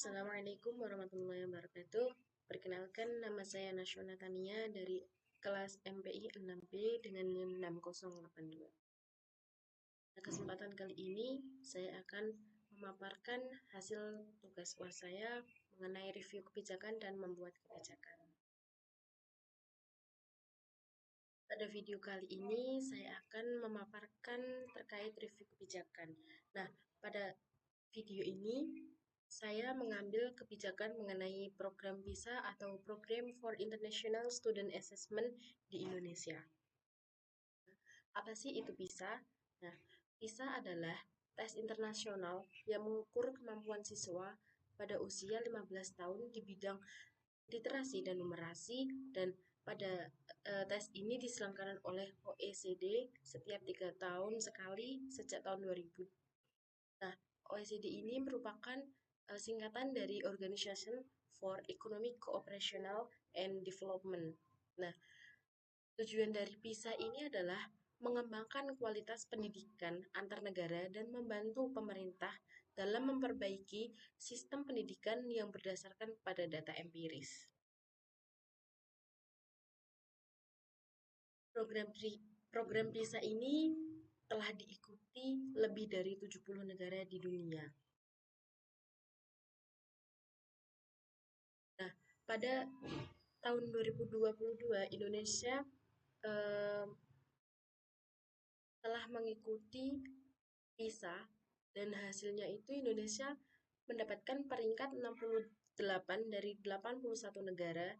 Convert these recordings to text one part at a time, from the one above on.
Assalamualaikum warahmatullahi wabarakatuh. Perkenalkan, nama saya Nasyona Tania dari kelas MPI 6B dengan NIM 6082. Pada kesempatan kali ini, saya akan memaparkan hasil tugas UAS saya mengenai review kebijakan dan membuat kebijakan. Pada video kali ini, saya akan memaparkan terkait review kebijakan. Nah, pada video ini, saya mengambil kebijakan mengenai program PISA atau Program for International Student Assessment di Indonesia. Apa sih itu PISA? Nah, PISA adalah tes internasional yang mengukur kemampuan siswa pada usia 15 tahun di bidang literasi dan numerasi, dan pada tes ini diselenggarakan oleh OECD setiap 3 tahun sekali sejak tahun 2000. Nah, OECD ini merupakan singkatan dari Organization for Economic Cooperation and Development. Nah, tujuan dari PISA ini adalah mengembangkan kualitas pendidikan antar negara dan membantu pemerintah dalam memperbaiki sistem pendidikan yang berdasarkan pada data empiris. Program PISA ini telah diikuti lebih dari 70 negara di dunia. Nah, pada tahun 2022 Indonesia telah mengikuti PISA dan hasilnya itu Indonesia mendapatkan peringkat 68 dari 81 negara,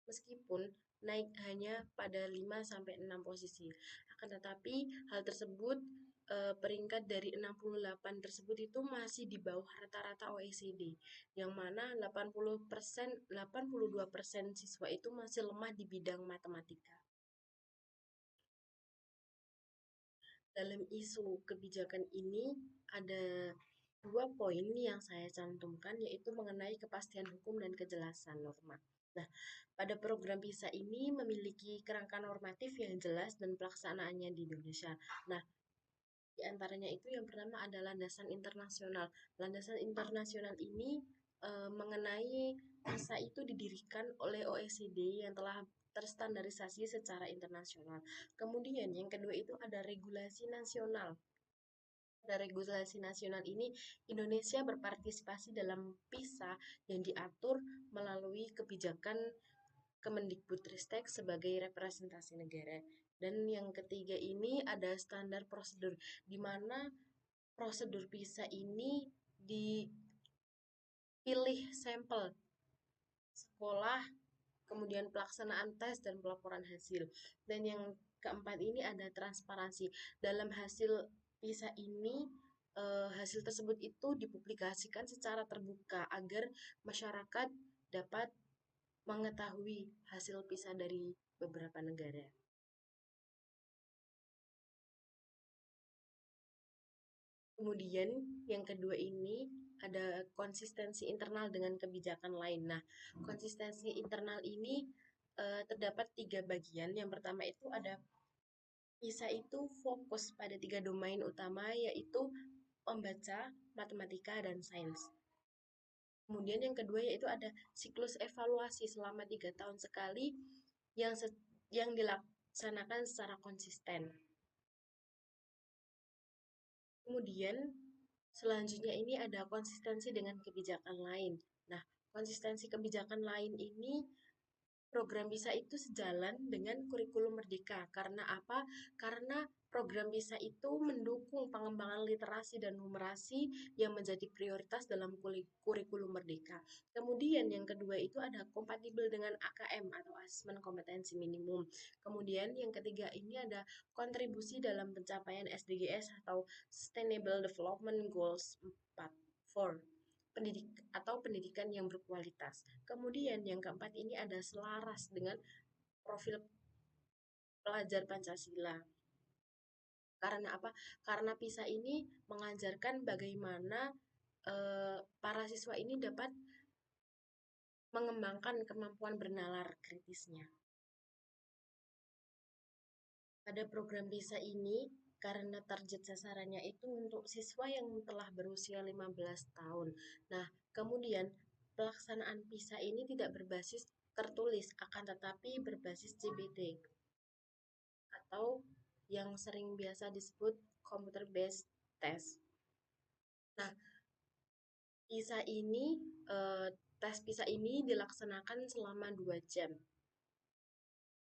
meskipun naik hanya pada 5-6 posisi. Akan tetapi hal tersebut peringkat dari 68 tersebut itu masih di bawah rata-rata OECD, yang mana 82% siswa itu masih lemah di bidang matematika. Dalam isu kebijakan ini ada 2 poin yang saya cantumkan, yaitu mengenai kepastian hukum dan kejelasan norma. Nah, pada program PISA ini memiliki kerangka normatif yang jelas dan pelaksanaannya di Indonesia. Nah, di antaranya itu yang pertama adalah landasan internasional. Landasan internasional ini mengenai PISA itu didirikan oleh OECD yang telah terstandarisasi secara internasional. Kemudian yang kedua itu ada regulasi nasional. Pada regulasi nasional ini, Indonesia berpartisipasi dalam PISA yang diatur melalui kebijakan Kemendikbudristek sebagai representasi negara. Dan yang ketiga ini ada standar prosedur, di mana prosedur PISA ini dipilih sampel sekolah, kemudian pelaksanaan tes dan pelaporan hasil. Dan yang keempat ini ada transparansi. Dalam hasil PISA ini, hasil tersebut itu dipublikasikan secara terbuka agar masyarakat dapat mengetahui hasil PISA dari beberapa negara. Kemudian yang kedua ini ada konsistensi internal dengan kebijakan lain. Nah, konsistensi internal ini terdapat 3 bagian. Yang pertama itu ada PISA itu fokus pada 3 domain utama, yaitu membaca, matematika, dan sains. Kemudian yang kedua yaitu ada siklus evaluasi selama 3 tahun sekali yang dilaksanakan secara konsisten. Kemudian selanjutnya ini ada konsistensi dengan kebijakan lain. Nah, konsistensi kebijakan lain ini program PISA itu sejalan dengan kurikulum merdeka. Karena apa? Karena program PISA itu mendukung pengembangan literasi dan numerasi yang menjadi prioritas dalam kurikulum merdeka. Kemudian yang kedua itu ada kompatibel dengan AKM atau Asesmen Kompetensi Minimum. Kemudian yang ketiga ini ada kontribusi dalam pencapaian SDGs atau Sustainable Development Goals 4 pendidikan yang berkualitas. Kemudian yang keempat ini ada selaras dengan profil pelajar Pancasila. Karena apa? Karena PISA ini mengajarkan bagaimana para siswa ini dapat mengembangkan kemampuan bernalar kritisnya. Pada program PISA ini, karena target sasarannya itu untuk siswa yang telah berusia 15 tahun. Nah, Kemudian, pelaksanaan PISA ini tidak berbasis tertulis, akan tetapi berbasis CBT atau yang sering biasa disebut computer based test. Nah, PISA ini tes PISA ini dilaksanakan selama 2 jam.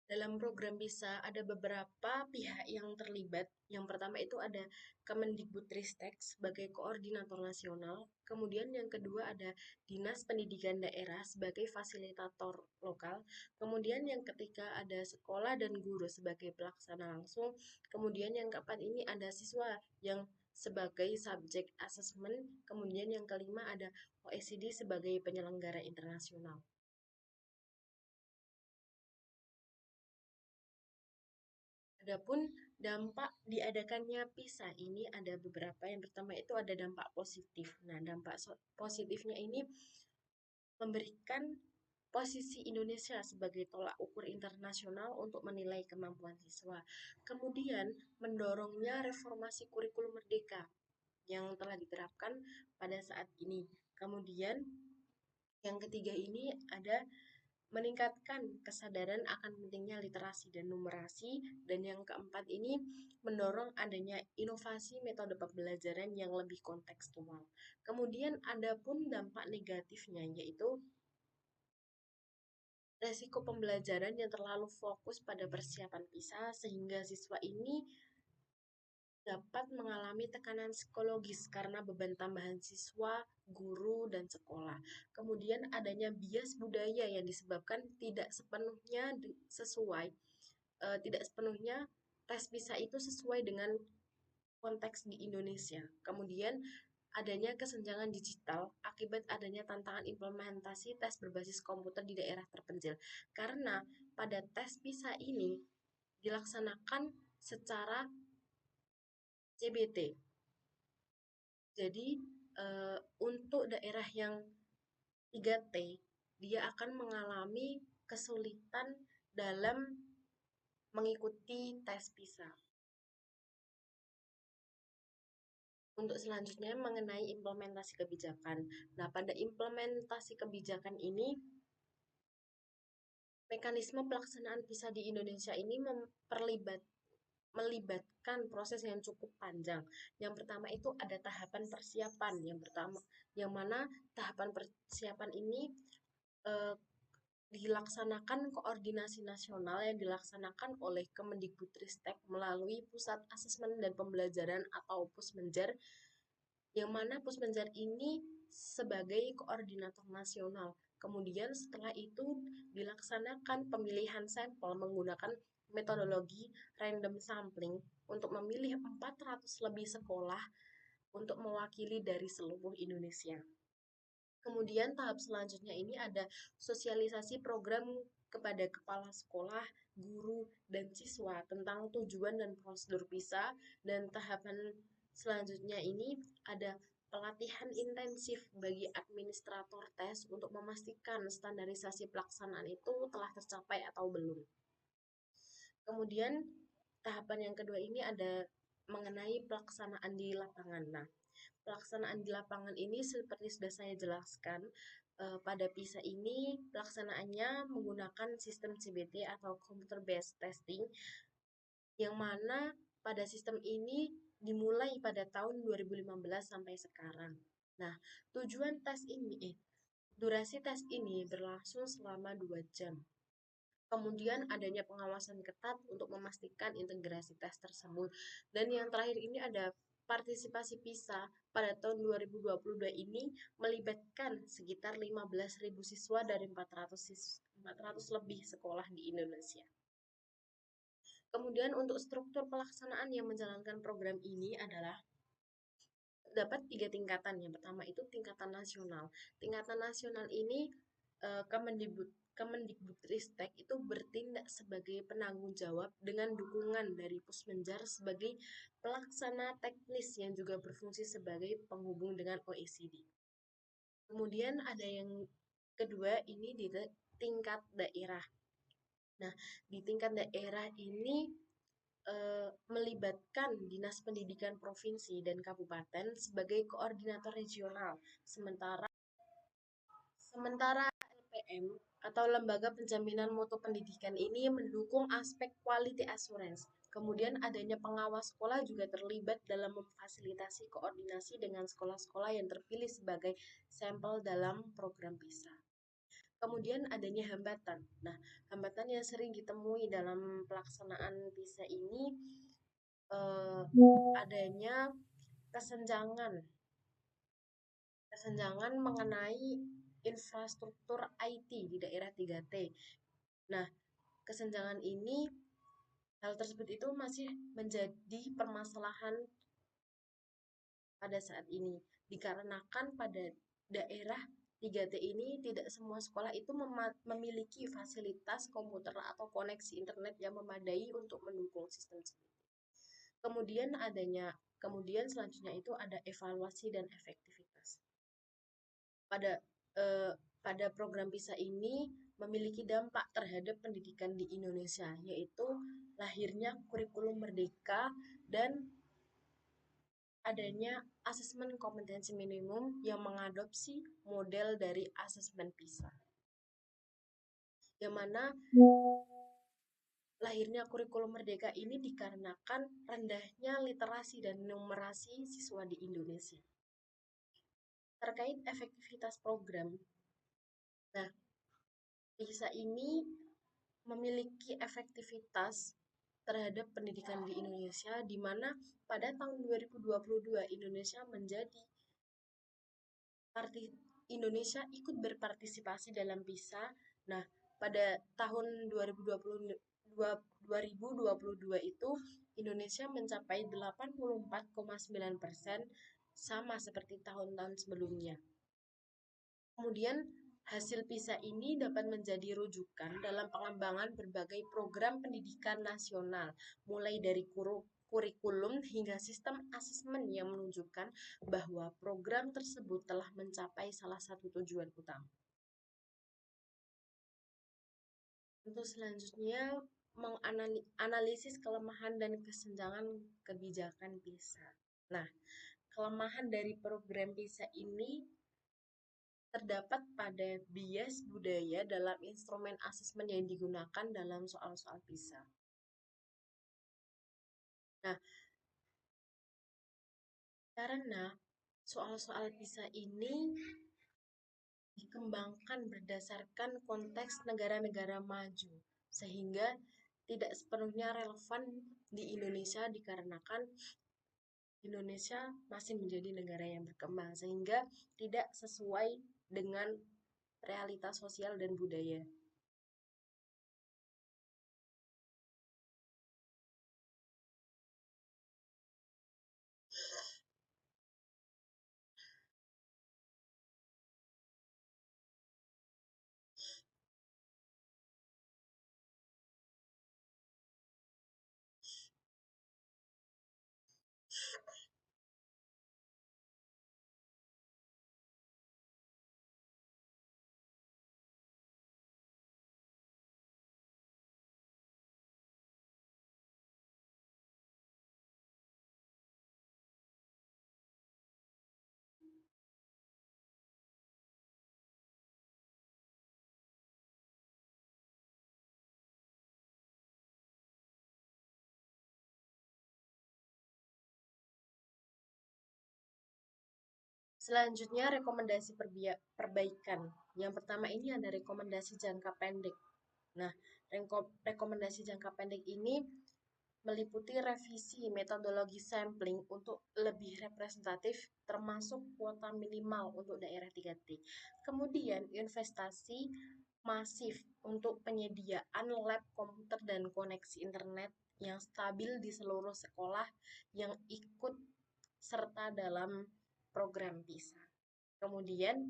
Dalam program PISA ada beberapa pihak yang terlibat. Yang pertama itu ada Kemendikbudristek sebagai koordinator nasional. Kemudian yang kedua ada Dinas Pendidikan Daerah sebagai fasilitator lokal. Kemudian yang ketiga ada sekolah dan guru sebagai pelaksana langsung. Kemudian yang keempat ini ada siswa yang sebagai subjek assessment. Kemudian yang kelima ada OECD sebagai penyelenggara internasional. Adapun dampak diadakannya PISA ini ada beberapa. Yang pertama itu ada dampak positif. Nah, dampak positifnya ini memberikan posisi Indonesia sebagai tolak ukur internasional untuk menilai kemampuan siswa. Kemudian mendorongnya reformasi kurikulum merdeka yang telah diterapkan pada saat ini. Kemudian yang ketiga ini ada meningkatkan kesadaran akan pentingnya literasi dan numerasi, dan yang keempat ini mendorong adanya inovasi metode pembelajaran yang lebih kontekstual. Kemudian ada pun dampak negatifnya, yaitu resiko pembelajaran yang terlalu fokus pada persiapan PISA sehingga siswa ini dapat mengalami tekanan psikologis karena beban tambahan siswa, guru, dan sekolah. Kemudian adanya bias budaya yang disebabkan tidak sepenuhnya sesuai, tidak sepenuhnya tes PISA itu sesuai dengan konteks di Indonesia. Kemudian adanya kesenjangan digital akibat adanya tantangan implementasi tes berbasis komputer di daerah terpencil. Karena pada tes PISA ini dilaksanakan secara CBT. Jadi untuk daerah yang 3T, dia akan mengalami kesulitan dalam mengikuti tes PISA. Untuk selanjutnya mengenai implementasi kebijakan. Nah, pada implementasi kebijakan ini, mekanisme pelaksanaan PISA di Indonesia ini melibatkan proses yang cukup panjang. Yang pertama itu ada tahapan persiapan. Yang mana tahapan persiapan ini dilaksanakan koordinasi nasional yang dilaksanakan oleh Kemendikbudristek melalui Pusat Asesmen dan Pembelajaran atau Pusmenjar, yang mana Pusmenjar ini sebagai koordinator nasional. Kemudian setelah itu dilaksanakan pemilihan sampel menggunakan metodologi random sampling untuk memilih 400 lebih sekolah untuk mewakili dari seluruh Indonesia. Kemudian tahap selanjutnya ini ada sosialisasi program kepada kepala sekolah, guru, dan siswa tentang tujuan dan prosedur PISA, dan tahapan selanjutnya ini ada pelatihan intensif bagi administrator tes untuk memastikan standarisasi pelaksanaan itu telah tercapai atau belum. Kemudian tahapan yang kedua ini ada mengenai pelaksanaan di lapangan. Nah, pelaksanaan di lapangan ini seperti sudah saya jelaskan, pada PISA ini pelaksanaannya menggunakan sistem CBT atau Computer Based Testing, yang mana pada sistem ini dimulai pada tahun 2015 sampai sekarang. Nah, tujuan tes ini, durasi tes ini berlangsung selama 2 jam. Kemudian adanya pengawasan ketat untuk memastikan integrasi tes tersebut. Dan yang terakhir ini ada partisipasi PISA pada tahun 2022 ini melibatkan sekitar 15.000 siswa dari 400 lebih sekolah di Indonesia. Kemudian untuk struktur pelaksanaan yang menjalankan program ini adalah dapat 3 tingkatan. Yang pertama itu tingkatan nasional. Tingkatan nasional ini Kemendikbudristek itu bertindak sebagai penanggung jawab dengan dukungan dari Pusmenjar sebagai pelaksana teknis yang juga berfungsi sebagai penghubung dengan OECD. Kemudian ada yang kedua ini di tingkat daerah. Nah, di tingkat daerah ini melibatkan Dinas Pendidikan Provinsi dan Kabupaten sebagai koordinator regional. Sementara Sementara LPM atau Lembaga Penjaminan Mutu Pendidikan ini mendukung aspek quality assurance. Kemudian adanya pengawas sekolah juga terlibat dalam memfasilitasi koordinasi dengan sekolah-sekolah yang terpilih sebagai sampel dalam program PISA. Kemudian adanya hambatan. Nah, hambatan yang sering ditemui dalam pelaksanaan PISA ini adanya kesenjangan mengenai infrastruktur IT di daerah 3T. Nah, kesenjangan ini, hal tersebut itu masih menjadi permasalahan pada saat ini, dikarenakan pada daerah 3T ini tidak semua sekolah itu memiliki fasilitas komputer atau koneksi internet yang memadai untuk mendukung sistem tersebut. Kemudian selanjutnya itu ada evaluasi dan efektivitas. Pada program PISA ini memiliki dampak terhadap pendidikan di Indonesia, yaitu lahirnya kurikulum merdeka dan adanya asesmen kompetensi minimum yang mengadopsi model dari asesmen PISA. Yang mana lahirnya kurikulum merdeka ini dikarenakan rendahnya literasi dan numerasi siswa di Indonesia. Terkait efektivitas program, nah, PISA ini memiliki efektivitas terhadap pendidikan di Indonesia, di mana pada tahun 2022 Indonesia ikut berpartisipasi dalam PISA. Nah, pada tahun 2022 itu Indonesia mencapai 84,9%, sama seperti tahun-tahun sebelumnya. Kemudian hasil PISA ini dapat menjadi rujukan dalam pengembangan berbagai program pendidikan nasional, mulai dari kurikulum hingga sistem asesmen yang menunjukkan bahwa program tersebut telah mencapai salah satu tujuan utama. Untuk selanjutnya, menganalisis kelemahan dan kesenjangan kebijakan PISA. Nah, kelemahan dari program PISA ini terdapat pada bias budaya dalam instrumen asesmen yang digunakan dalam soal-soal PISA. Nah, karena soal-soal PISA ini dikembangkan berdasarkan konteks negara-negara maju, sehingga tidak sepenuhnya relevan di Indonesia dikarenakan Indonesia masih menjadi negara yang berkembang, sehingga tidak sesuai dengan realitas sosial dan budaya. Selanjutnya, rekomendasi perbaikan. Yang pertama ini ada rekomendasi jangka pendek. Nah, rekomendasi jangka pendek ini meliputi revisi metodologi sampling untuk lebih representatif, termasuk kuota minimal untuk daerah 3T. Kemudian, investasi masif untuk penyediaan lab komputer dan koneksi internet yang stabil di seluruh sekolah yang ikut serta dalam program PISA. Kemudian,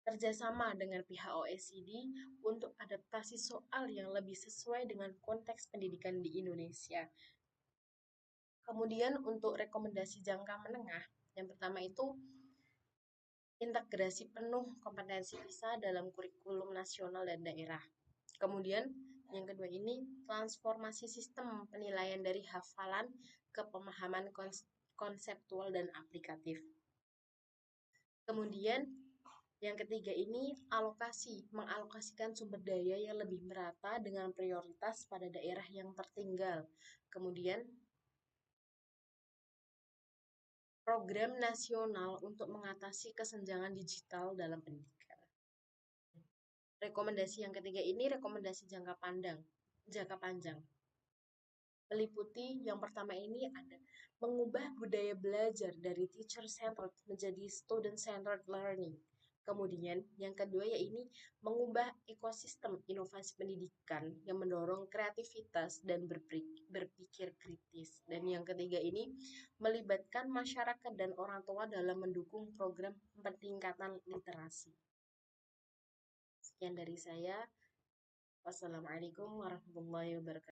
kerjasama dengan pihak OECD untuk adaptasi soal yang lebih sesuai dengan konteks pendidikan di Indonesia. Kemudian untuk rekomendasi jangka menengah, yang pertama itu integrasi penuh kompetensi PISA dalam kurikulum nasional dan daerah. Kemudian yang kedua ini transformasi sistem penilaian dari hafalan ke pemahaman konseptual dan aplikatif. Kemudian Yang ketiga ini alokasi, mengalokasikan sumber daya yang lebih merata dengan prioritas pada daerah yang tertinggal. Kemudian program nasional untuk mengatasi kesenjangan digital dalam pendidikan. Rekomendasi yang ketiga ini rekomendasi jangka panjang. Meliputi yang pertama ini ada mengubah budaya belajar dari teacher centered menjadi student centered learning. Kemudian yang kedua yaitu mengubah ekosistem inovasi pendidikan yang mendorong kreativitas dan berpikir kritis. Dan yang ketiga ini melibatkan masyarakat dan orang tua dalam mendukung program peningkatan literasi. Sekian dari saya. Wassalamualaikum warahmatullahi wabarakatuh.